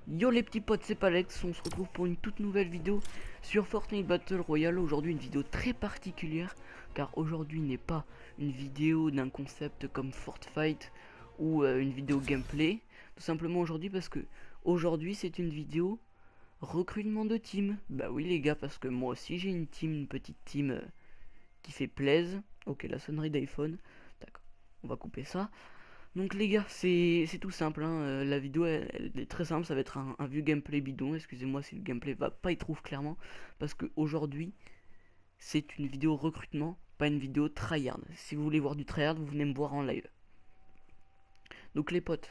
Yo les petits potes, c'est Palex, on se retrouve pour une toute nouvelle vidéo sur Fortnite Battle Royale. Aujourd'hui une vidéo très particulière, car aujourd'hui n'est pas une vidéo d'un concept comme Fortfight ou une vidéo gameplay. Tout simplement aujourd'hui parce que aujourd'hui c'est une vidéo recrutement de team. Bah oui les gars, parce que moi aussi j'ai une team, une petite team qui fait plaise. Ok, la sonnerie d'iPhone, d'accord, on va couper ça. Donc les gars, c'est tout simple, hein. La vidéo elle est très simple, ça va être un vieux gameplay bidon, excusez-moi si le gameplay va pas y trouve clairement, parce que aujourd'hui c'est une vidéo recrutement, pas une vidéo tryhard. Si vous voulez voir du tryhard, vous venez me voir en live. Donc les potes,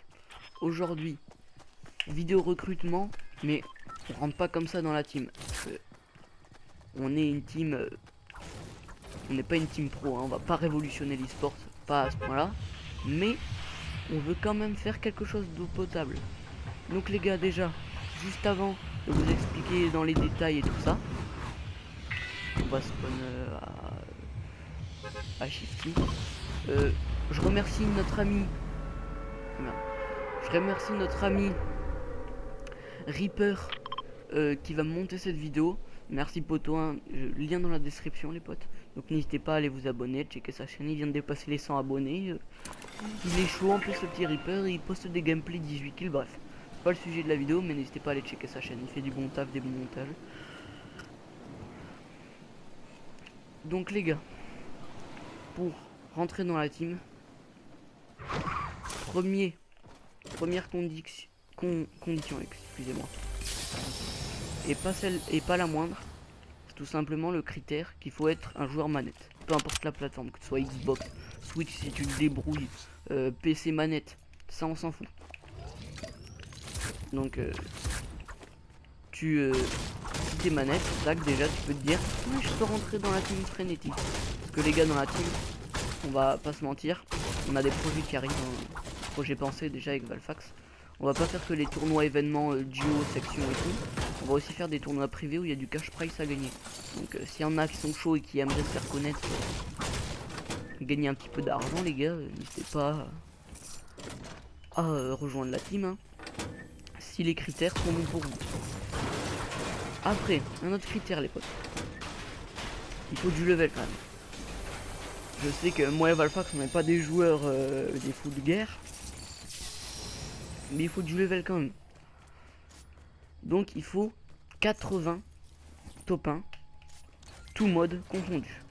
aujourd'hui, vidéo recrutement, mais on rentre pas comme ça dans la team. On est une team, on n'est pas une team pro, hein. On va pas révolutionner l'e-sport, pas à ce point-là, mais on veut quand même faire quelque chose d'eau potable. Donc les gars, déjà, juste avant de vous expliquer dans les détails et tout ça, on va spawn à Shifty. Je remercie notre ami... Merde. Je remercie notre ami Reaper qui va monter cette vidéo. Merci poto, hein. Lien dans la description les potes. Donc n'hésitez pas à aller vous abonner, checker sa chaîne, il vient de dépasser les 100 abonnés. Il est chaud en plus le petit Reaper, il poste des gameplays 18 kills, bref. C'est pas le sujet de la vidéo, mais n'hésitez pas à aller checker sa chaîne, il fait du bon taf, des bons montages. Donc les gars, pour rentrer dans la team, première condition, excusez-moi, et pas la moindre, c'est tout simplement le critère qu'il faut être un joueur manette. Peu importe la plateforme, que ce soit Xbox, Switch si tu le débrouilles, PC manette, ça on s'en fout. Donc si t'es manette, tac, déjà tu peux te dire je peux rentrer dans la team Frenetic. Parce que les gars dans la team, on va pas se mentir, on a des projets qui arrivent, projet pensé déjà avec Valfax. On va pas faire que les tournois événements duo, section et tout. On va aussi faire des tournois privés où il y a du cash prize à gagner. Donc s'il y en a qui sont chauds et qui aimeraient se faire connaître, gagner un petit peu d'argent les gars, n'hésitez pas à rejoindre la team, hein, si les critères sont bons pour vous. Après, un autre critère les potes, il faut du level quand même. Je sais que moi et Valfax on n'est pas des joueurs des fous de guerre, mais il faut du level quand même. Donc il faut 80 top 1, tout mode confondu.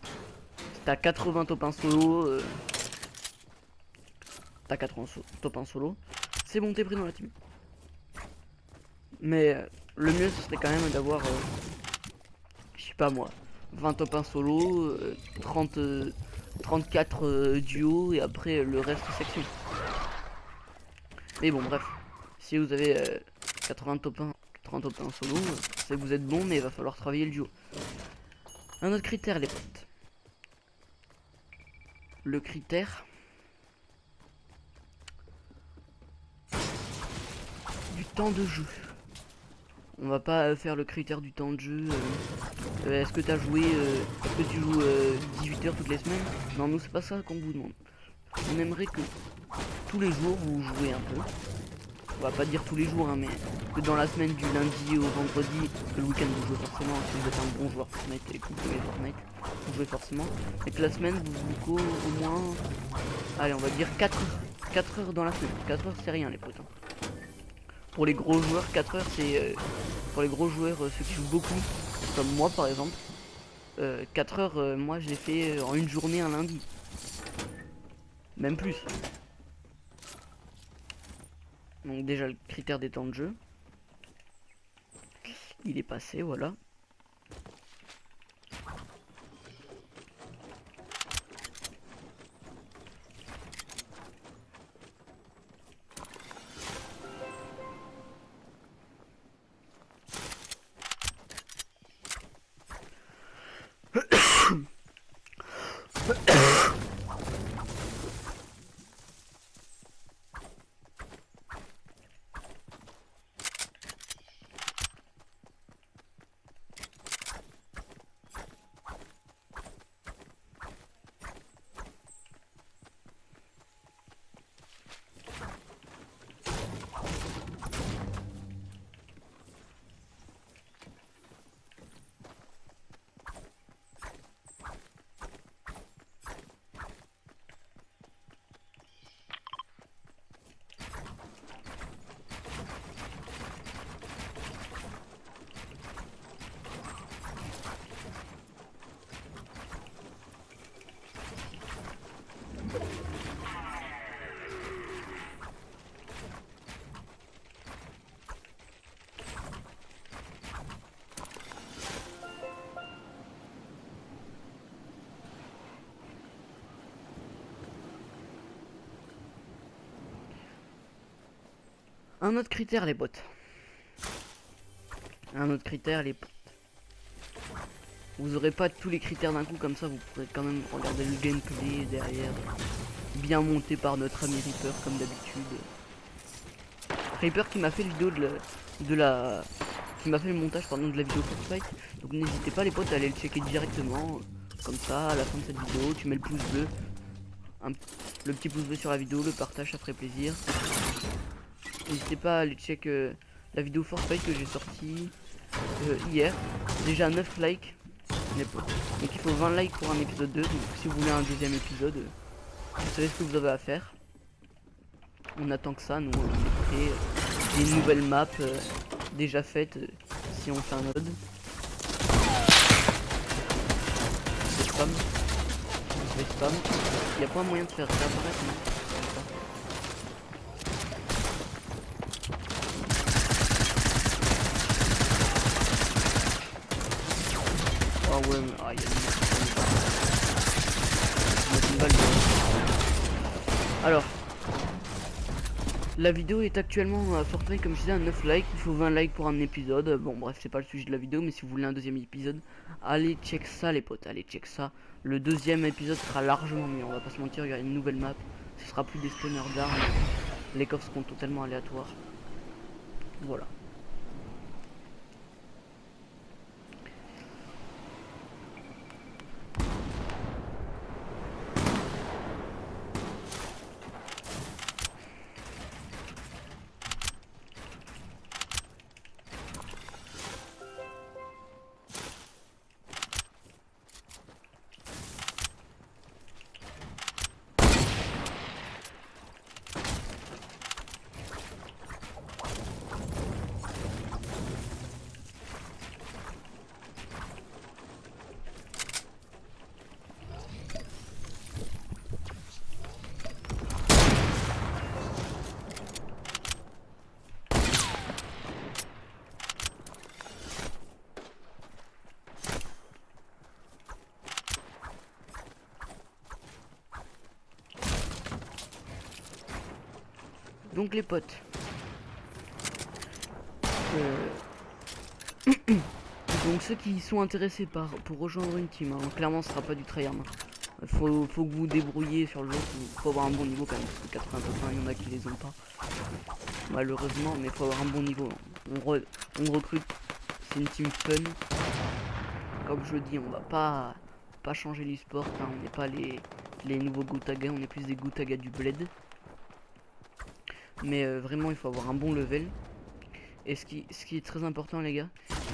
Si t'as 80 top 1 solo, t'as 80 top 1 solo, c'est bon, t'es pris dans la team. Mais le mieux ce serait quand même d'avoir, je sais pas moi, 20 top 1 solo, 34 duos et après le reste section. Mais bon bref, si vous avez 80 top 1, 80 top 1 solo, c'est que vous êtes bon, mais il va falloir travailler le duo. Un autre critère les potes. Le critère du temps de jeu. On va pas faire le critère du temps de jeu. Est-ce que t'as joué, est-ce que tu joues 18 heures toutes les semaines? Non, nous c'est pas ça qu'on vous demande. On aimerait que tous les jours vous jouez un peu. On va pas dire tous les jours, hein, mais que dans la semaine du lundi au vendredi, que le week-end vous jouez forcément, si vous êtes un bon joueur Fortnite et que vous jouez Fortnite, vous jouez forcément. Et que la semaine vous jouez au moins, allez on va dire 4 heures dans la semaine. 4 heures c'est rien les potes, hein. Pour les gros joueurs, 4 heures c'est... pour les gros joueurs, ceux qui jouent beaucoup, comme moi par exemple, 4 heures, moi je l'ai fait en une journée un lundi. Même plus. Donc déjà le critère des temps de jeu, il est passé, voilà. Un autre critère, les potes. Un autre critère, les potes. Vous aurez pas tous les critères d'un coup, comme ça vous pourrez quand même regarder le gameplay derrière. Bien monté par notre ami Reaper comme d'habitude. Reaper qui m'a fait le vidéo qui m'a fait le montage pardon, de la vidéo Fortnite. Donc n'hésitez pas les potes à aller le checker directement. Comme ça, à la fin de cette vidéo, tu mets le pouce bleu. Le petit pouce bleu sur la vidéo, le partage, ça ferait plaisir. N'hésitez pas à aller check la vidéo Fortnite que j'ai sortie hier. Déjà 9 likes. Donc il faut 20 likes pour un épisode 2. Donc si vous voulez un deuxième épisode, vous savez ce que vous avez à faire. On attend que ça, nous on est prêts. Des nouvelles maps déjà faites si on fait un mode. Des spams. Des spams. Il n'y a pas moyen de faire réapparaître, non? Ah ouais, mais il y a une balle. Alors, la vidéo est actuellement à Fortnite, comme je disais, à 9 likes. Il faut 20 likes pour un épisode. Bon, bref, c'est pas le sujet de la vidéo, mais si vous voulez un deuxième épisode, allez check ça, les potes. Allez check ça. Le deuxième épisode sera largement mieux. On va pas se mentir, il y a une nouvelle map. Ce sera plus des spawners d'armes. Les coffres seront totalement aléatoires. Voilà. Donc les potes, donc ceux qui sont intéressés pour rejoindre une team, hein, clairement ce sera pas du tryhard. Faut que vous vous débrouillez sur le jeu, faut avoir un bon niveau quand même, parce que 80% il y en a qui les ont pas, malheureusement, mais faut avoir un bon niveau. On recrute, c'est une team fun. Comme je le dis, on va pas changer l'e-sport, hein, on n'est pas les nouveaux Gotaga, on est plus des Gotaga du bled. Mais vraiment il faut avoir un bon level. Et ce qui est très important les gars,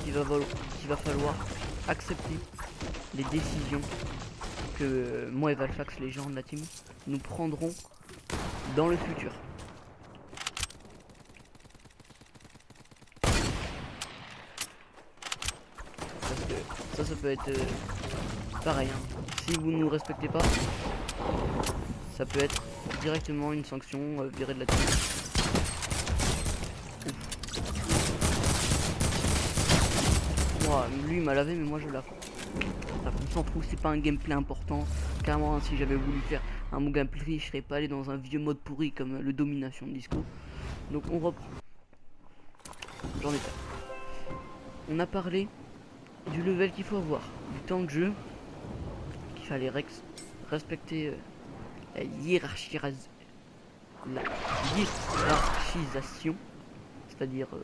il va falloir accepter les décisions que moi et Valfax, les gens de la team, nous prendrons dans le futur. Parce que ça peut être pareil, hein. Si vous ne nous respectez pas, ça peut être directement une sanction virée de la team. Moi, lui il m'a lavé, mais moi je lave. On s'en fout, c'est pas un gameplay important. Carrément, hein, si j'avais voulu faire un bon gameplay, je serais pas allé dans un vieux mode pourri comme le domination de disco. Donc on reprend. J'en ai pas. On a parlé du level qu'il faut avoir, du temps de jeu, qu'il fallait respecter la hiérarchisation, c'est-à-dire oh,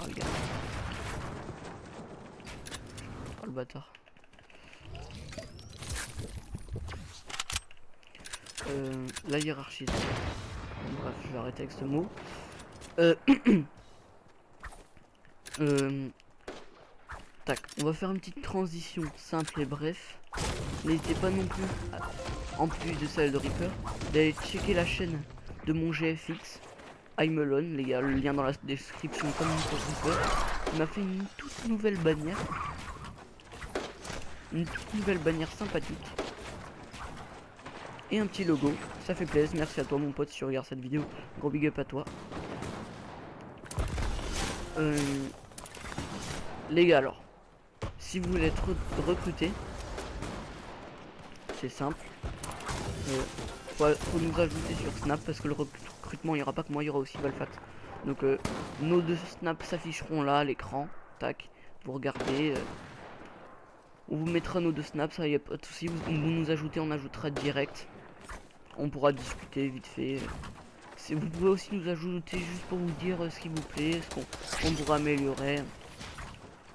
regarde. Oh le bâtard. La hiérarchie. Bref, je vais arrêter avec ce mot. Tac, on va faire une petite transition simple et bref. N'hésitez pas non plus, en plus de celle de Reaper, d'aller checker la chaîne de mon GFX, I'm Alone, les gars, le lien dans la description comme pour Reaper. Il m'a fait une toute nouvelle bannière. Une toute nouvelle bannière sympathique. Et un petit logo, ça fait plaisir. Merci à toi mon pote si tu regardes cette vidéo, gros big up à toi. Les gars, alors si vous voulez être recruté, c'est simple. Faut nous ajouter sur Snap parce que le recrutement il n'y aura pas que moi, il y aura aussi Valfat. Donc nos 2 snaps s'afficheront là à l'écran. Tac, vous regardez. On vous mettra nos 2 snaps, ça y a pas de souci. Vous nous ajoutez, on ajoutera direct. On pourra discuter vite fait. Vous pouvez aussi nous ajouter juste pour vous dire ce qui vous plaît, ce qu'on pourra améliorer.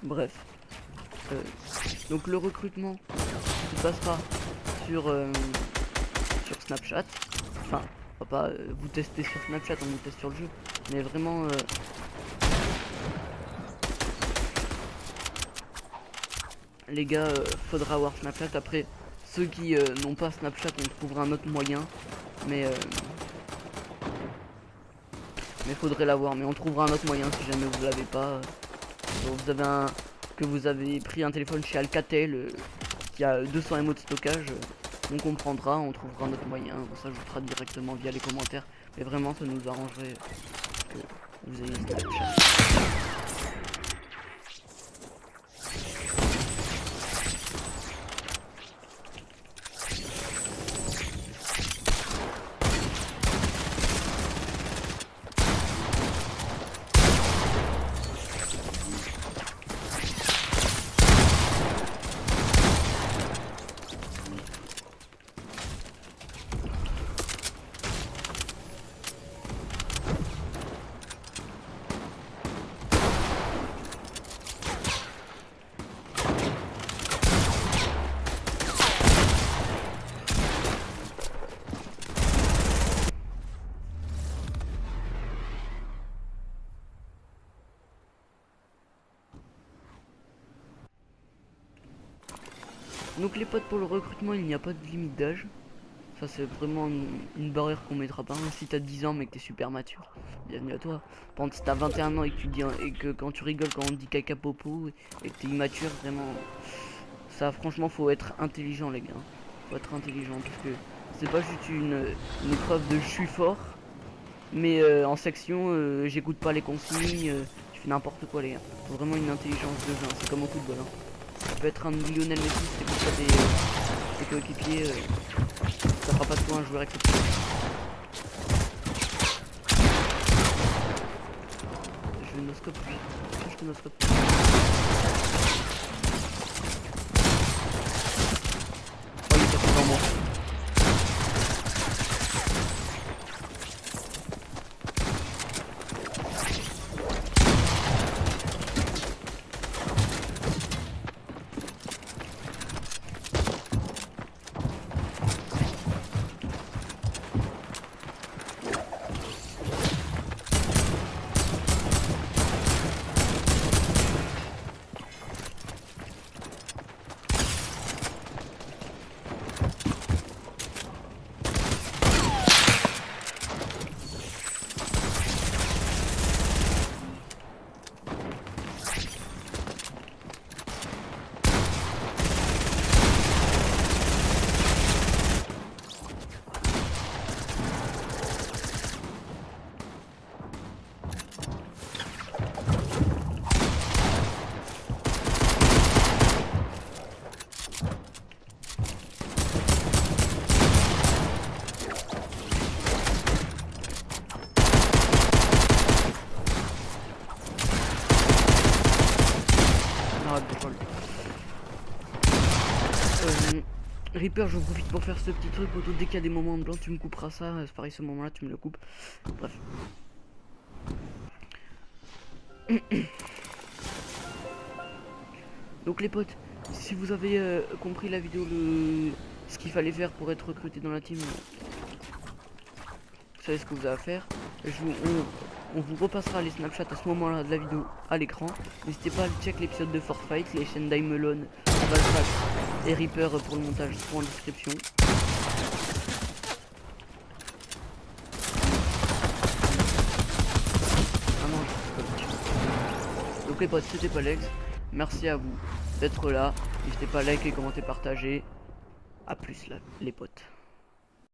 Bref. Donc le recrutement se passera sur Snapchat. Enfin, on va pas vous tester sur Snapchat, on vous teste sur le jeu. Mais vraiment... les gars, faudra avoir Snapchat. Après, ceux qui n'ont pas Snapchat, on trouvera un autre moyen. Mais faudrait l'avoir. Mais on trouvera un autre moyen si jamais vous l'avez pas. Vous avez pris un téléphone chez Alcatel qui a 200 MO de stockage. On comprendra, on trouvera un autre moyen. On s'ajoutera directement via les commentaires. Mais vraiment, ça nous arrangerait que vous ayez Snapchat. Donc les potes, pour le recrutement il n'y a pas de limite d'âge. Ça c'est vraiment une barrière qu'on mettra pas. Si t'as 10 ans mais que t'es super mature, bienvenue à toi. Par contre si t'as 21 ans et que tu dis et que quand tu rigoles quand on dit caca popo et que t'es immature, vraiment ça franchement faut être intelligent les gars. Faut être intelligent parce que c'est pas juste une épreuve de je suis fort. Mais en section j'écoute pas les consignes, je fais n'importe quoi les gars. Faut vraiment une intelligence de jeu, c'est comme au football hein. Ça peut être un Lionel Messi, c'est comme ça des coéquipiers, ça fera pas de toi un joueur exceptionnel. Je vais noscope, je te noscope. Oh il est passé devant moi. Reaper, j'en profite pour faire ce petit truc. Dès qu'il y a des moments de blanc, tu me couperas ça. C'est pareil, ce moment-là, tu me le coupes. Bref. Donc les potes, si vous avez compris la vidéo, ce qu'il fallait faire pour être recruté dans la team, vous savez ce que vous avez à faire. On vous repassera les Snapchats à ce moment-là de la vidéo à l'écran. N'hésitez pas à check l'épisode de Fortfight, les chaînes d'Imelon, et Reaper pour le montage seront en description. Ah non, donc les potes, c'était Palex. Merci à vous d'être là. N'hésitez pas à liker, commenter, partager. A plus là, les potes.